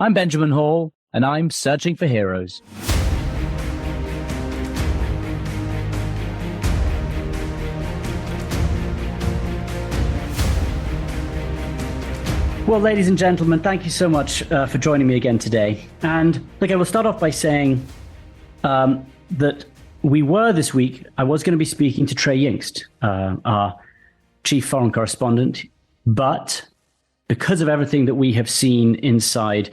I'm Benjamin Hall, and I'm searching for heroes. Well, ladies and gentlemen, thank you so much for joining me again today. And look, I will start off by saying that this week, I was going to be speaking to Trey Yingst, our chief foreign correspondent, but because of everything that we have seen inside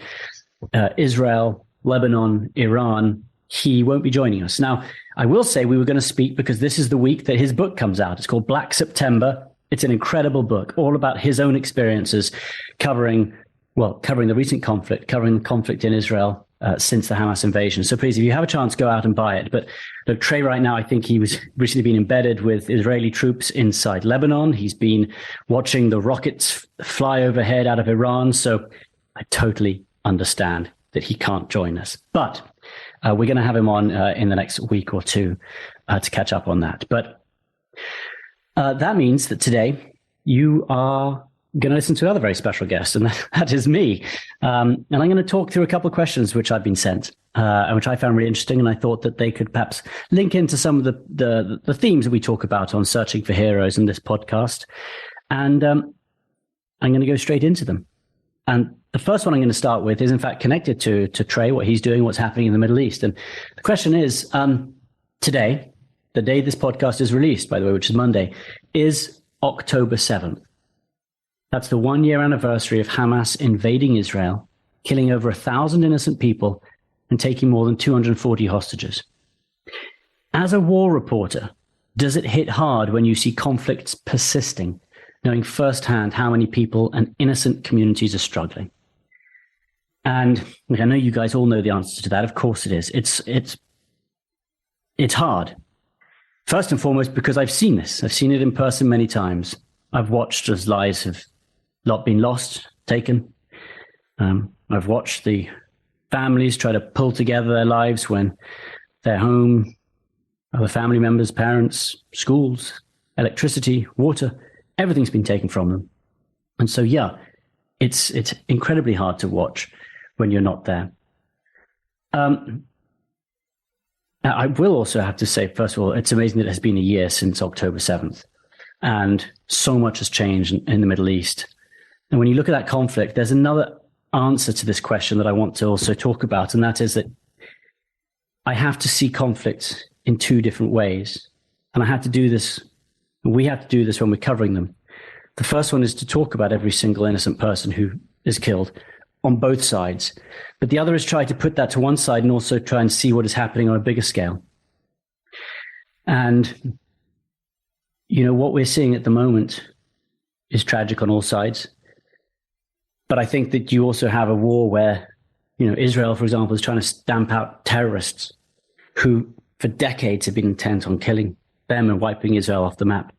Israel, Lebanon, Iran, he won't be joining us. Now, I will say we were going to speak because this is the week that his book comes out. It's called Black September. It's an incredible book, all about his own experiences covering the recent conflict, covering the conflict in Israel since the Hamas invasion. So please, if you have a chance, go out and buy it. But look, Trey right now, I think he was recently been embedded with Israeli troops inside Lebanon. He's been watching the rockets fly overhead out of Iran. So I totally understand that he can't join us. But we're going to have him on in the next week or two to catch up on that. But that means that today you are going to listen to another very special guest, and that is me. And I'm going to talk through a couple of questions which I've been sent, which I found really interesting, and I thought that they could perhaps link into some of the themes that we talk about on Searching for Heroes in this podcast. And I'm going to go straight into them. And the first one I'm going to start with is, in fact, connected to Trey, what he's doing, what's happening in the Middle East. And the question is, today, the day this podcast is released, by the way, which is Monday, is October 7th. That's the 1-year anniversary of Hamas invading Israel, killing over 1,000 innocent people and taking more than 240 hostages. As a war reporter, does it hit hard when you see conflicts persisting, knowing firsthand how many people and innocent communities are struggling? And I know you guys all know the answer to that. Of course it is. It's hard. First and foremost, because I've seen this. I've seen it in person many times. I've watched as lives have been lost, taken. I've watched the families try to pull together their lives when their home, other family members, parents, schools, electricity, water, everything's been taken from them. And so, yeah, it's incredibly hard to watch when you're not there. I will also have to say, first of all, it's amazing that it has been a year since October 7th. And so much has changed in the Middle East. And when you look at that conflict, there's another answer to this question that I want to also talk about. And that is that I have to see conflicts in two different ways. And we have to do this when we're covering them. The first one is to talk about every single innocent person who is killed on both sides. But the other is try to put that to one side and also try and see what is happening on a bigger scale. And what we're seeing at the moment is tragic on all sides. But I think that you also have a war where, Israel, for example, is trying to stamp out terrorists who for decades have been intent on killing them and wiping Israel off the map.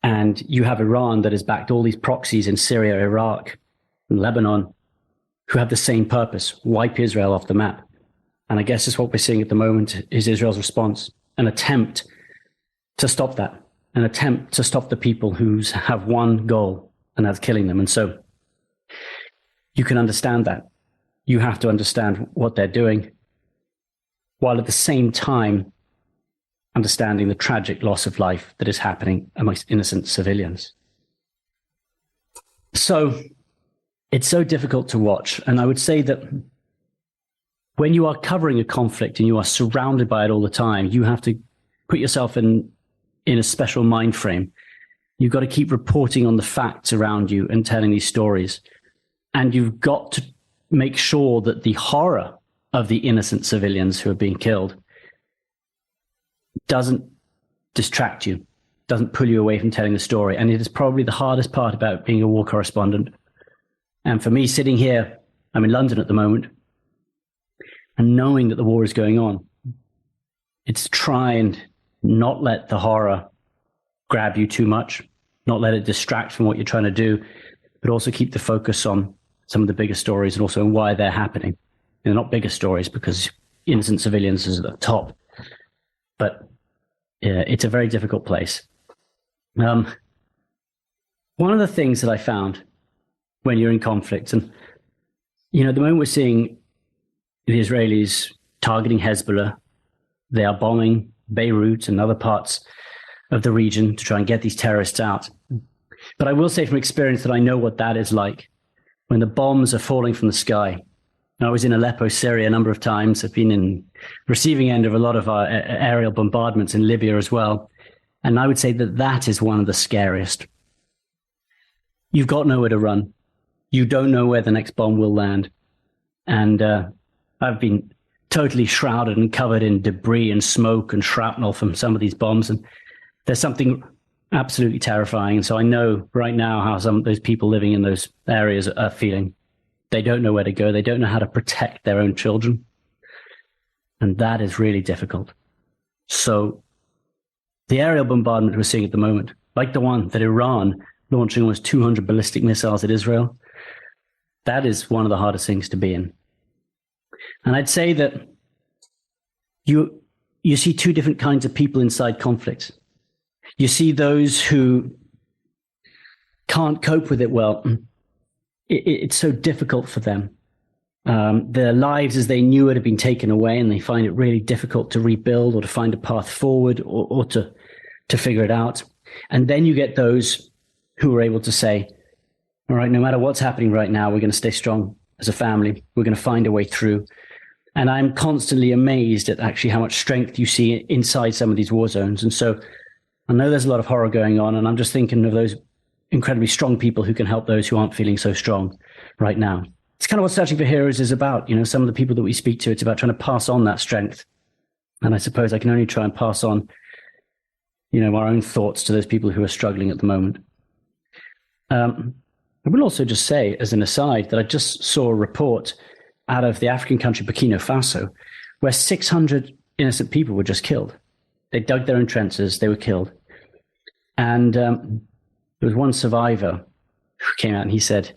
And you have Iran that has backed all these proxies in Syria, Iraq, and Lebanon who have the same purpose, wipe Israel off the map. And I guess that's what we're seeing at the moment is Israel's response, an attempt to stop that, an attempt to stop the people who have one goal, and that's killing them. And so you can understand that. You have to understand what they're doing, while at the same time understanding the tragic loss of life that is happening amongst innocent civilians. So it's so difficult to watch. And I would say that when you are covering a conflict and you are surrounded by it all the time, you have to put yourself in a special mind frame. You've got to keep reporting on the facts around you and telling these stories. And you've got to make sure that the horror of the innocent civilians who are being killed doesn't distract you, doesn't pull you away from telling the story. And it is probably the hardest part about being a war correspondent. And for me, sitting here, I'm in London at the moment, and knowing that the war is going on, it's try and not let the horror grab you too much, not let it distract from what you're trying to do, but also keep the focus on some of the bigger stories and also on why they're happening. They're not bigger stories because innocent civilians is at the top, but it's a very difficult place. One of the things that I found when you're in conflict, and The moment we're seeing the Israelis targeting Hezbollah, they are bombing Beirut and other parts of the region to try and get these terrorists out. But I will say from experience that I know what that is like when the bombs are falling from the sky. I was in Aleppo, Syria a number of times. I've been in receiving end of a lot of our aerial bombardments in Libya as well. And I would say that that is one of the scariest. You've got nowhere to run. You don't know where the next bomb will land. And I've been totally shrouded and covered in debris and smoke and shrapnel from some of these bombs. And there's something absolutely terrifying. And so I know right now how some of those people living in those areas are feeling. They don't know where to go. They don't know how to protect their own children. And that is really difficult. So the aerial bombardment we're seeing at the moment, like the one that Iran launching almost 200 ballistic missiles at Israel, that is one of the hardest things to be in. And I'd say that you see two different kinds of people inside conflicts. You see those who can't cope with it well. It's so difficult for them. Their lives as they knew it have been taken away, and they find it really difficult to rebuild or to find a path forward or to figure it out. And then you get those who are able to say, all right, no matter what's happening right now, we're going to stay strong as a family. We're going to find a way through. And I'm constantly amazed at actually how much strength you see inside some of these war zones. And so I know there's a lot of horror going on, and I'm just thinking of those incredibly strong people who can help those who aren't feeling so strong right now. It's kind of what Searching for Heroes is about. Some of the people that we speak to, it's about trying to pass on that strength. And I suppose I can only try and pass on, our own thoughts to those people who are struggling at the moment. I will also just say, as an aside, that I just saw a report out of the African country Burkina Faso, where 600 innocent people were just killed. They dug their own trenches, they were killed. And there was one survivor who came out and he said,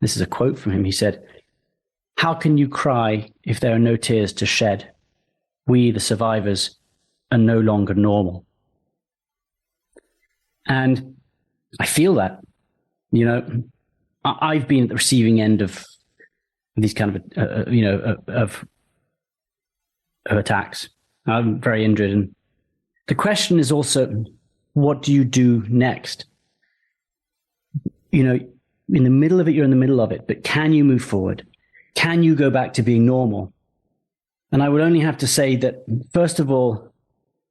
this is a quote from him, he said, "How can you cry if there are no tears to shed? We, the survivors, are no longer normal." And I feel that, I've been at the receiving end of these kind of, of attacks. I'm very injured. And the question is also, what do you do next? In the middle of it, you're in the middle of it, but can you move forward? Can you go back to being normal? And I would only have to say that, first of all,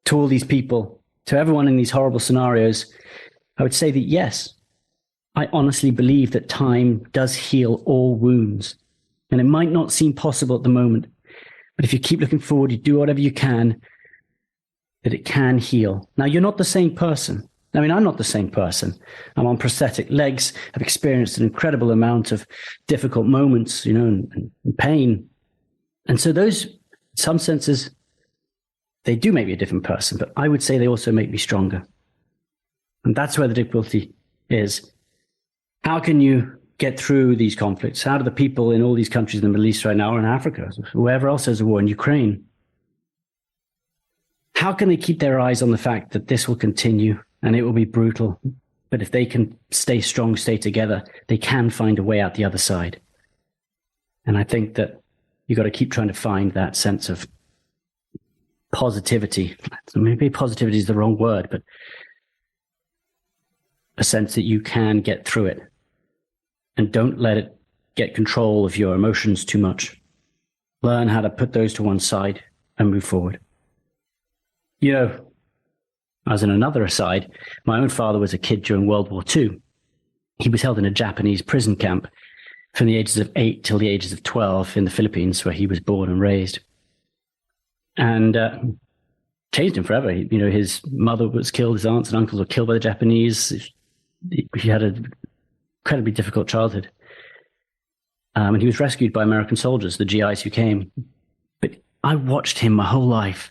to all these people, to everyone in these horrible scenarios, I would say that yes, I honestly believe that time does heal all wounds. And it might not seem possible at the moment, but if you keep looking forward, you do whatever you can, that it can heal. Now, you're not the same person. I'm not the same person. I'm on prosthetic legs. I've experienced an incredible amount of difficult moments, and pain. And so those, in some senses, they do make me a different person, but I would say they also make me stronger. And that's where the difficulty is. How can you get through these conflicts? How do the people in all these countries in the Middle East right now, or in Africa, wherever else there's a war, in Ukraine, how can they keep their eyes on the fact that this will continue and it will be brutal? But if they can stay strong, stay together, they can find a way out the other side. And I think that you've got to keep trying to find that sense of positivity. Maybe positivity is the wrong word, but a sense that you can get through it. And don't let it get control of your emotions too much. Learn how to put those to one side and move forward. As in another aside, my own father was a kid during World War II. He was held in a Japanese prison camp from the ages of 8 till the ages of 12 in the Philippines, where he was born and raised. And changed him forever. His mother was killed, his aunts and uncles were killed by the Japanese. He had an incredibly difficult childhood. And he was rescued by American soldiers, the GIs who came. But I watched him my whole life,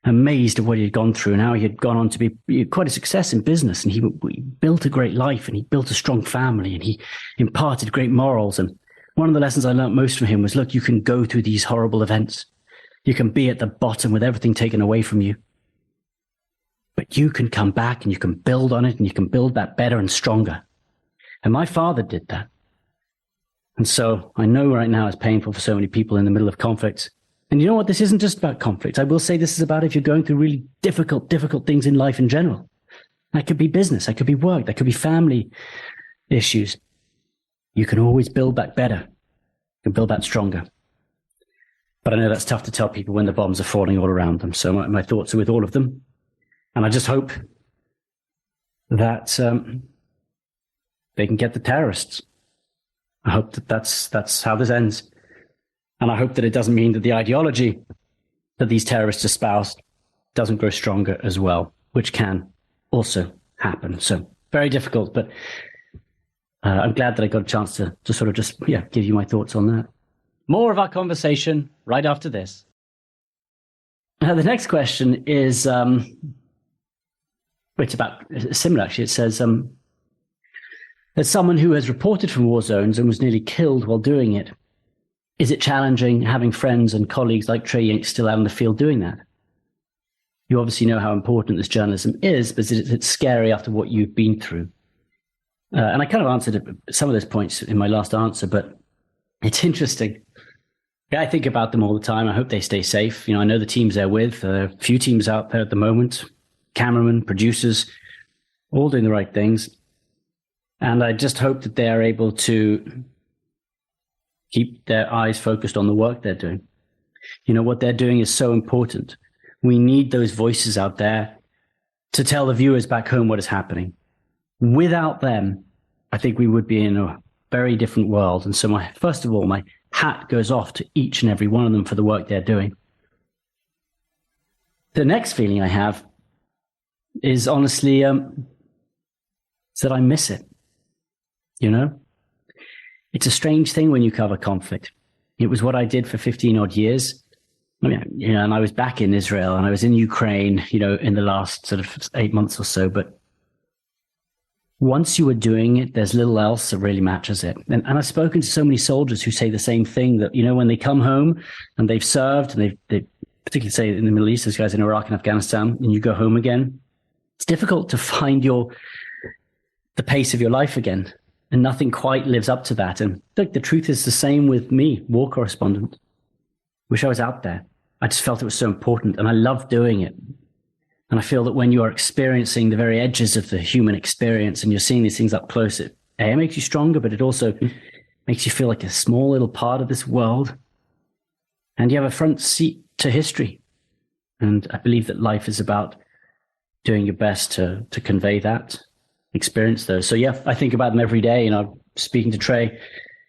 amazed at what he had gone through and how he had gone on to be quite a success in business. And he built a great life, and he built a strong family, and he imparted great morals. And one of the lessons I learned most from him was, look, you can go through these horrible events. You can be at the bottom with everything taken away from you. But you can come back and you can build on it, and you can build that better and stronger. And my father did that. And so I know right now it's painful for so many people in the middle of conflicts. And you know what? This isn't just about conflict. I will say this is about if you're going through really difficult things in life in general. That could be business. That could be work. That could be family issues. You can always build back better. You can build back stronger. But I know that's tough to tell people when the bombs are falling all around them. So my thoughts are with all of them. And I just hope that they can get the terrorists. I hope that that's how this ends. And I hope that it doesn't mean that the ideology that these terrorists espouse doesn't grow stronger as well, which can also happen. So very difficult, but I'm glad that I got a chance to sort of just give you my thoughts on that. More of our conversation right after this. The next question is, it's about similar actually. It says, as someone who has reported from war zones and was nearly killed while doing it, is it challenging having friends and colleagues like Trey Yingst still out in the field doing that? You obviously know how important this journalism is, but it's scary after what you've been through. And I kind of answered some of those points in my last answer, but it's interesting. Yeah, I think about them all the time. I hope they stay safe. I know the teams they're with, a few teams out there at the moment, cameramen, producers, all doing the right things. And I just hope that they are able to keep their eyes focused on the work they're doing. What they're doing is so important. We need those voices out there to tell the viewers back home what is happening. Without them, I think we would be in a very different world. And so first of all, my hat goes off to each and every one of them for the work they're doing. The next feeling I have is honestly that I miss it. It's a strange thing when you cover conflict. It was what I did for 15 odd years. And I was back in Israel and I was in Ukraine, in the last sort of 8 months or so. But once you are doing it, there's little else that really matches it. And I've spoken to so many soldiers who say the same thing, that, when they come home and they've served, and they particularly say in the Middle East, those guys in Iraq and Afghanistan, and you go home again, it's difficult to find the pace of your life again. And nothing quite lives up to that. And look, the truth is the same with me, war correspondent. Wish I was out there. I just felt it was so important, and I love doing it. And I feel that when you are experiencing the very edges of the human experience and you're seeing these things up close, it makes you stronger, but it also makes you feel like a small little part of this world. And you have a front seat to history. And I believe that life is about doing your best to convey that, experience those. So I think about them every day. Speaking to Trey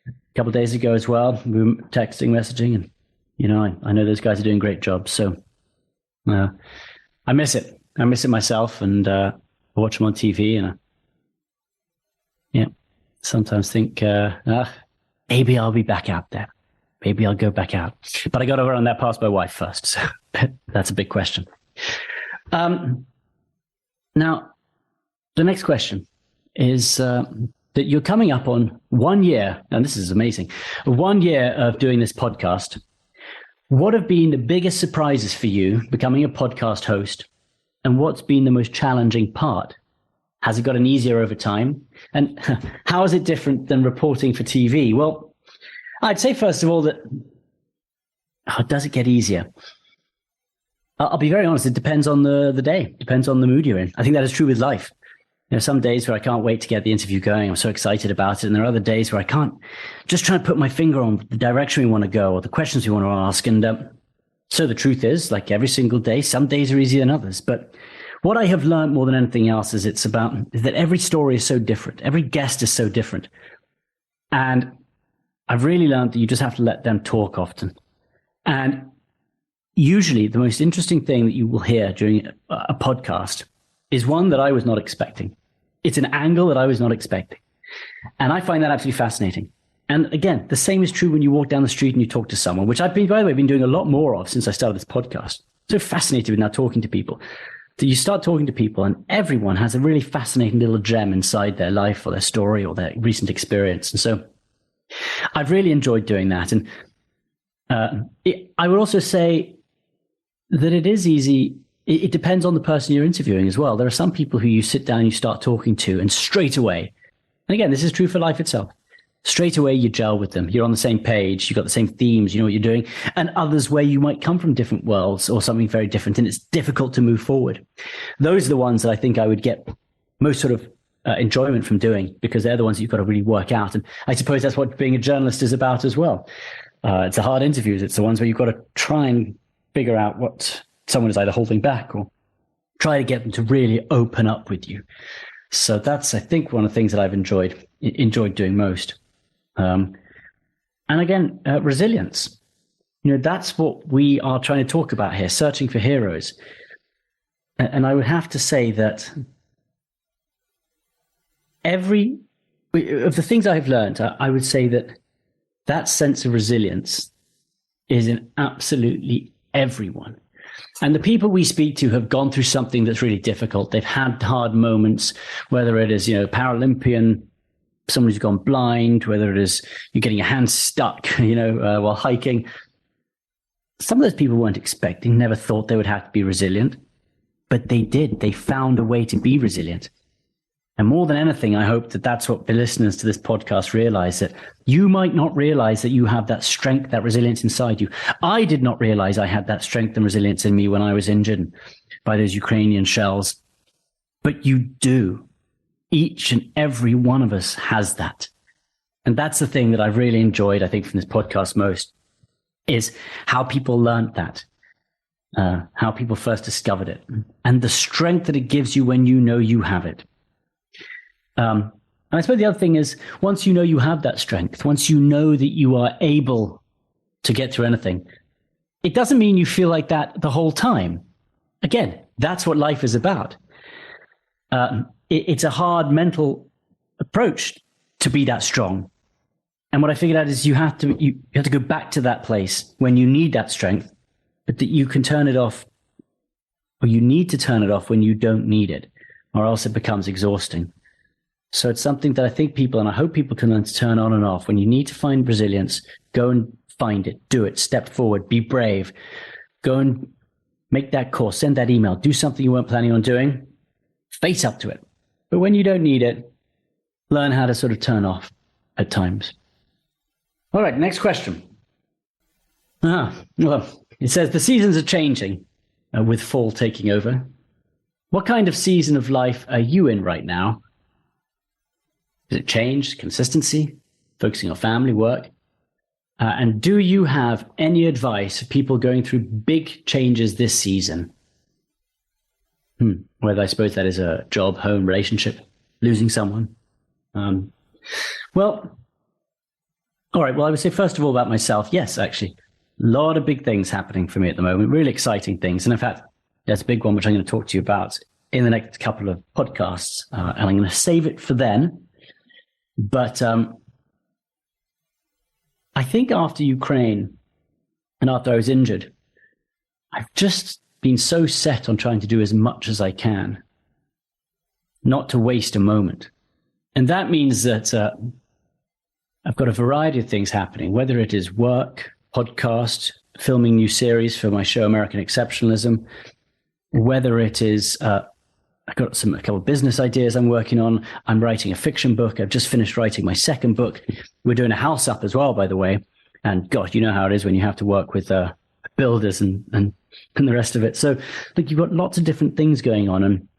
a couple of days ago as well, we were texting, messaging, and I know those guys are doing a great jobs. So I miss it. I miss it myself, and I watch them on TV, and sometimes think maybe I'll be back out there. Maybe I'll go back out. But I got to run that past my wife first. So that's a big question. Now, the next question is that you're coming up on 1 year, and this is amazing, 1 year of doing this podcast. What have been the biggest surprises for you becoming a podcast host, and what's been the most challenging part? Has it gotten easier over time? And how is it different than reporting for TV? Well, I'd say, first of all, that does it get easier? I'll be very honest, it depends on the day, depends on the mood you're in. I think that is true with life. Some days where I can't wait to get the interview going. I'm so excited about it. And there are other days where I can't, just try to put my finger on the direction we want to go or the questions we want to ask. And so the truth is, like every single day, some days are easier than others. But what I have learned more than anything else is that every story is so different. Every guest is so different. And I've really learned that you just have to let them talk often. And usually the most interesting thing that you will hear during a podcast is one that I was not expecting. It's an angle that I was not expecting. And I find that absolutely fascinating. And again, the same is true when you walk down the street and you talk to someone, which I've been, by the way, been doing a lot more of since I started this podcast. So fascinated with now talking to people. That you start talking to people and everyone has a really fascinating little gem inside their life or their story or their recent experience. And so I've really enjoyed doing that. And I would also say that it is easy. It depends on the person you're interviewing as well. There are some people who you sit down and you start talking to, and straight away, and again, this is true for life itself, straight away you gel with them. You're on the same page. You've got the same themes. You know what you're doing. And others where you might come from different worlds or something very different, and it's difficult to move forward. Those are the ones that I think I would get most sort of enjoyment from doing, because they're the ones that you've got to really work out. And I suppose that's what being a journalist is about as well. It's the hard interviews. It's the ones where you've got to try and figure out what someone is either holding back, or try to get them to really open up with you. So that's, I think, one of the things that I've enjoyed doing most. And again, resilience. You know, that's what we are trying to talk about here, searching for heroes. And I would have to say that of the things I've learned, I would say that sense of resilience is in absolutely everyone. And the people we speak to have gone through something that's really difficult. They've had hard moments, whether it is, Paralympian, someone who's gone blind, whether it is you're getting your hand stuck, while hiking. Some of those people weren't expecting, never thought they would have to be resilient, but they did. They found a way to be resilient. And more than anything, I hope that that's what the listeners to this podcast realize, that you might not realize that you have that strength, that resilience inside you. I did not realize I had that strength and resilience in me when I was injured by those Ukrainian shells. But you do. Each and every one of us has that. And that's the thing that I've really enjoyed, I think, from this podcast most, is how people learned that, how people first discovered it, and the strength that it gives you when you know you have it. And I suppose the other thing is, once you know you have that strength, once you know that you are able to get through anything, it doesn't mean you feel like that the whole time. Again, that's what life is about. It's a hard mental approach to be that strong. And what I figured out is you have to go back to that place when you need that strength, but that you can turn it off, or you need to turn it off when you don't need it, or else it becomes exhausting. So it's something that I think people, and I hope people can learn to turn on and off. When you need to find resilience, go and find it, do it, step forward, be brave, go and make that call, send that email, do something you weren't planning on doing, face up to it. But when you don't need it, learn how to sort of turn off at times. All right, next question. Well, it says the seasons are changing with fall taking over. What kind of season of life are you in right now? Is it change, consistency, focusing on family, work? And do you have any advice for people going through big changes this season? Whether I suppose that is a job, home, relationship, losing someone. Well, all right. Well, I would say first of all about myself. Yes, actually, a lot of big things happening for me at the moment, really exciting things. And in fact, there's a big one which I'm going to talk to you about in the next couple of podcasts. And I'm going to save it for then. But I think after Ukraine and after I was injured, I've just been so set on trying to do as much as I can, not to waste a moment. And that means that I've got a variety of things happening, whether it is work, podcast, filming new series for my show, American Exceptionalism, whether it is I've got a couple of business ideas I'm working on. I'm writing a fiction book. I've just finished writing my second book. We're doing a house up as well, by the way. And God, you know how it is when you have to work with builders and the rest of it. So look, you've got lots of different things going on. And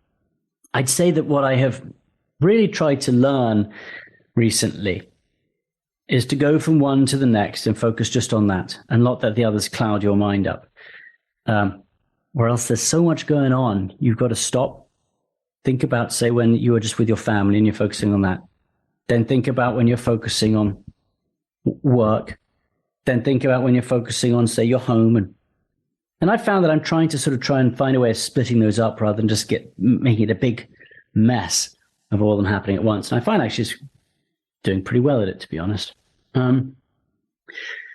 I'd say that what I have really tried to learn recently is to go from one to the next and focus just on that and not let the others cloud your mind up. Or else there's so much going on, you've got to stop. Think about, say, when you are just with your family and you're focusing on that. Then think about when you're focusing on work. Then think about when you're focusing on, say, your home. And I found that I'm trying to try and find a way of splitting those up rather than just making it a big mess of all of them happening at once. And I find actually it's doing pretty well at it, to be honest.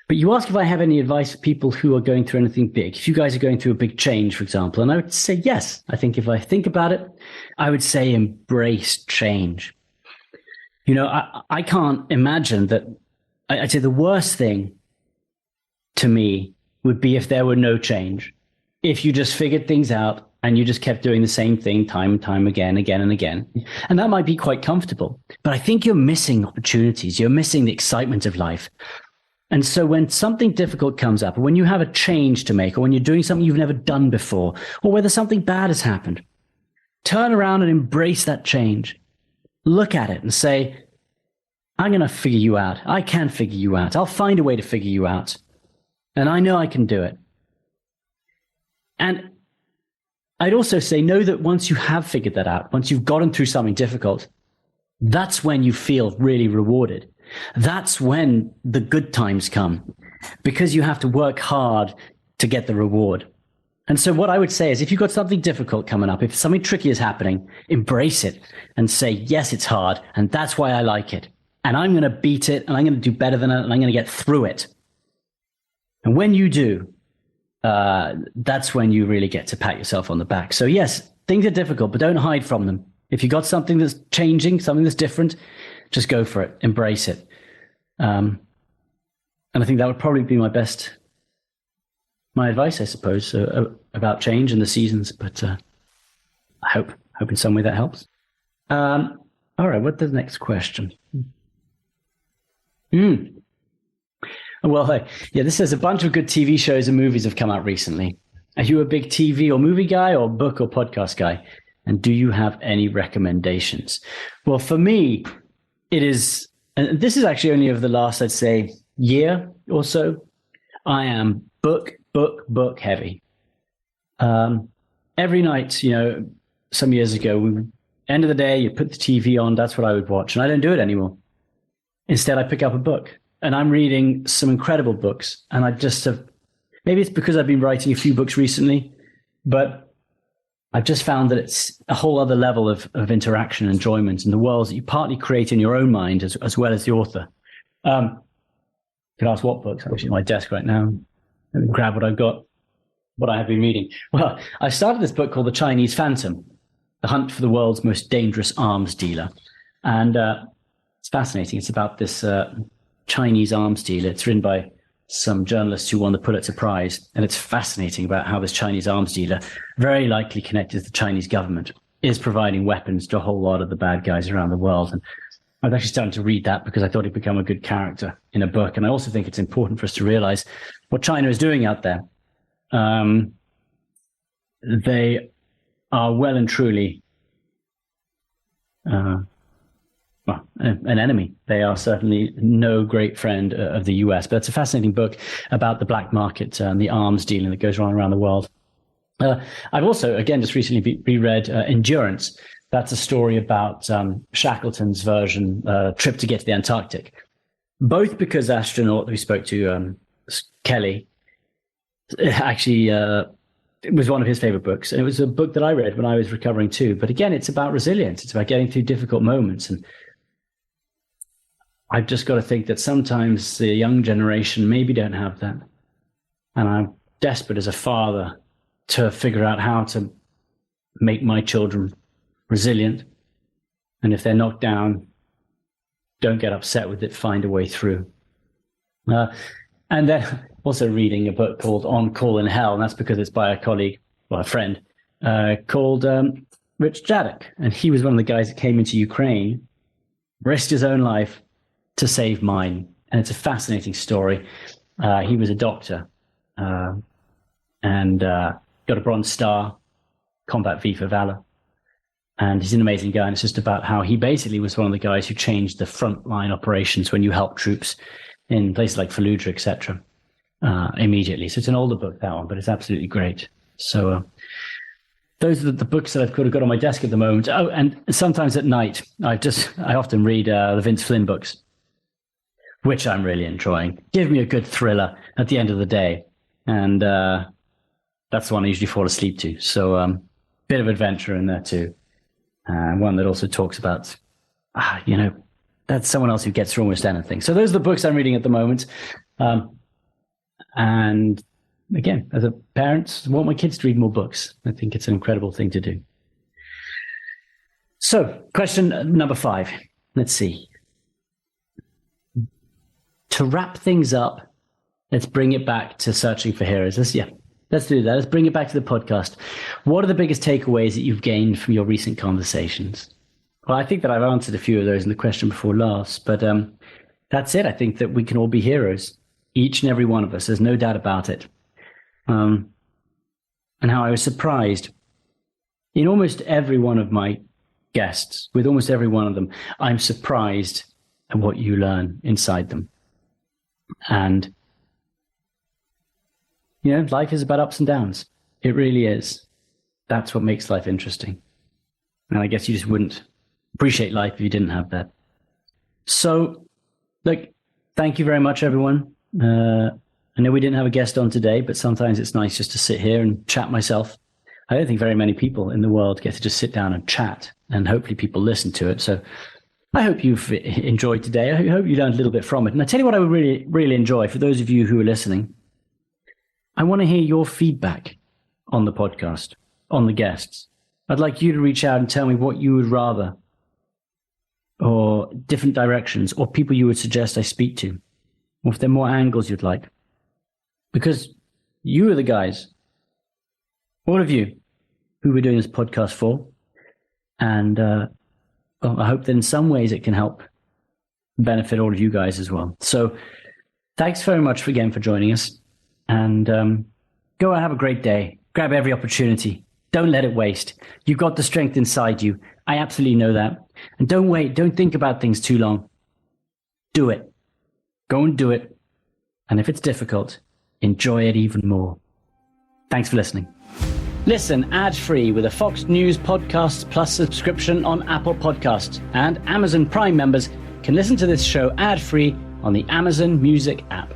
But you ask if I have any advice for people who are going through anything big. If you guys are going through a big change, for example, and I would say yes. I think if I think about it, I would say embrace change. I can't imagine that. I'd say the worst thing to me would be if there were no change. If you just figured things out and you just kept doing the same thing time and time again and again. And that might be quite comfortable, but I think you're missing opportunities. You're missing the excitement of life. And so when something difficult comes up, or when you have a change to make, or when you're doing something you've never done before, or whether something bad has happened, turn around and embrace that change. Look at it and say, I'm going to figure you out. I can figure you out. I'll find a way to figure you out. And I know I can do it. And I'd also say, know that once you have figured that out, once you've gotten through something difficult, that's when you feel really rewarded. That's when the good times come, because you have to work hard to get the reward. And so what I would say is, if you've got something difficult coming up, if something tricky is happening, embrace it and say, yes, it's hard, and that's why I like it. And I'm going to beat it, and I'm going to do better than it, and I'm going to get through it. And when you do, that's when you really get to pat yourself on the back. So yes, things are difficult, but don't hide from them. If you got something that's changing, something that's different, just go for it, embrace it. And I think that would probably be my advice, I suppose, about change and the seasons. But I hope in some way that helps. All right, what's the next question? Well, this says a bunch of good TV shows and movies have come out recently. Are you a big TV or movie guy, or book or podcast guy? And do you have any recommendations? Well, for me, it is, and this is actually only over the last, I'd say, year or so, I am book heavy. Every night, some years ago, end of the day, you put the TV on, that's what I would watch. And I don't do it anymore. Instead, I pick up a book, and I'm reading some incredible books. And I just have, maybe it's because I've been writing a few books recently, but I've just found that it's a whole other level of interaction and enjoyment in the worlds that you partly create in your own mind as well as the author. You could ask what books. I'm actually at my desk right now. Let me grab what I've got, what I have been reading. Well, I started this book called The Chinese Phantom, The Hunt for the World's Most Dangerous Arms Dealer. And it's fascinating. It's about this Chinese arms dealer. It's written by some journalists who won the Pulitzer Prize. And it's fascinating about how this Chinese arms dealer, very likely connected to the Chinese government, is providing weapons to a whole lot of the bad guys around the world. And I was actually starting to read that because I thought he'd become a good character in a book. And I also think it's important for us to realize what China is doing out there. They are well and truly an enemy. They are certainly no great friend of the US. But it's a fascinating book about the black market and the arms dealing that goes on around the world. I've also, again, just recently reread Endurance. That's a story about Shackleton's version, trip to get to the Antarctic. Both because the astronaut we spoke to, Kelly, actually it was one of his favorite books. And it was a book that I read when I was recovering too. But again, it's about resilience. It's about getting through difficult moments. And I've just got to think that sometimes the young generation maybe don't have that. And I'm desperate as a father to figure out how to make my children resilient. And if they're knocked down, don't get upset with it, find a way through. And then also reading a book called On Call in Hell, and that's because it's by a colleague, well, a friend, called Rich Jadok. And he was one of the guys that came into Ukraine, risked his own life to save mine. And it's a fascinating story. He was a doctor and got a Bronze Star, Combat V for Valor. And he's an amazing guy. And it's just about how he basically was one of the guys who changed the frontline operations when you help troops in places like Fallujah, etc. Immediately. So it's an older book, that one, but it's absolutely great. So those are the books that I've got on my desk at the moment. Oh, and sometimes at night, I often read the Vince Flynn books, which I'm really enjoying. Give me a good thriller at the end of the day. And that's the one I usually fall asleep to. So bit of adventure in there too. One that also talks about, that's someone else who gets through almost anything. So those are the books I'm reading at the moment. And again, as a parent, I want my kids to read more books. I think it's an incredible thing to do. So question number 5. Let's see. To wrap things up, let's bring it back to searching for heroes. This Let's do that. Let's bring it back to the podcast. What are the biggest takeaways that you've gained from your recent conversations? Well, I think that I've answered a few of those in the question before last, but that's it. I think that we can all be heroes, each and every one of us. There's no doubt about it. And how I was surprised in almost every one of my guests, with almost every one of them, I'm surprised at what you learn inside them. And, life is about ups and downs. It really is. That's what makes life interesting. And I guess you just wouldn't appreciate life if you didn't have that. So, look, thank you very much, everyone. I know we didn't have a guest on today, but sometimes it's nice just to sit here and chat myself. I don't think very many people in the world get to just sit down and chat, and hopefully people listen to it. So I hope you've enjoyed today. I hope you learned a little bit from it. And I tell you what I would really, really enjoy, for those of you who are listening, I want to hear your feedback on the podcast, on the guests. I'd like you to reach out and tell me what you would rather, or different directions, or people you would suggest I speak to, or if there are more angles you'd like. Because you are the guys, all of you, who we're doing this podcast for. And I hope that in some ways it can help benefit all of you guys as well. So thanks very much again for joining us. And go and have a great day. Grab every opportunity. Don't let it waste. You've got the strength inside you. I absolutely know that. And don't wait. Don't think about things too long. Do it. Go and do it. And if it's difficult, enjoy it even more. Thanks for listening. Listen ad-free with a Fox News Podcasts Plus subscription on Apple Podcasts. And Amazon Prime members can listen to this show ad-free on the Amazon Music app.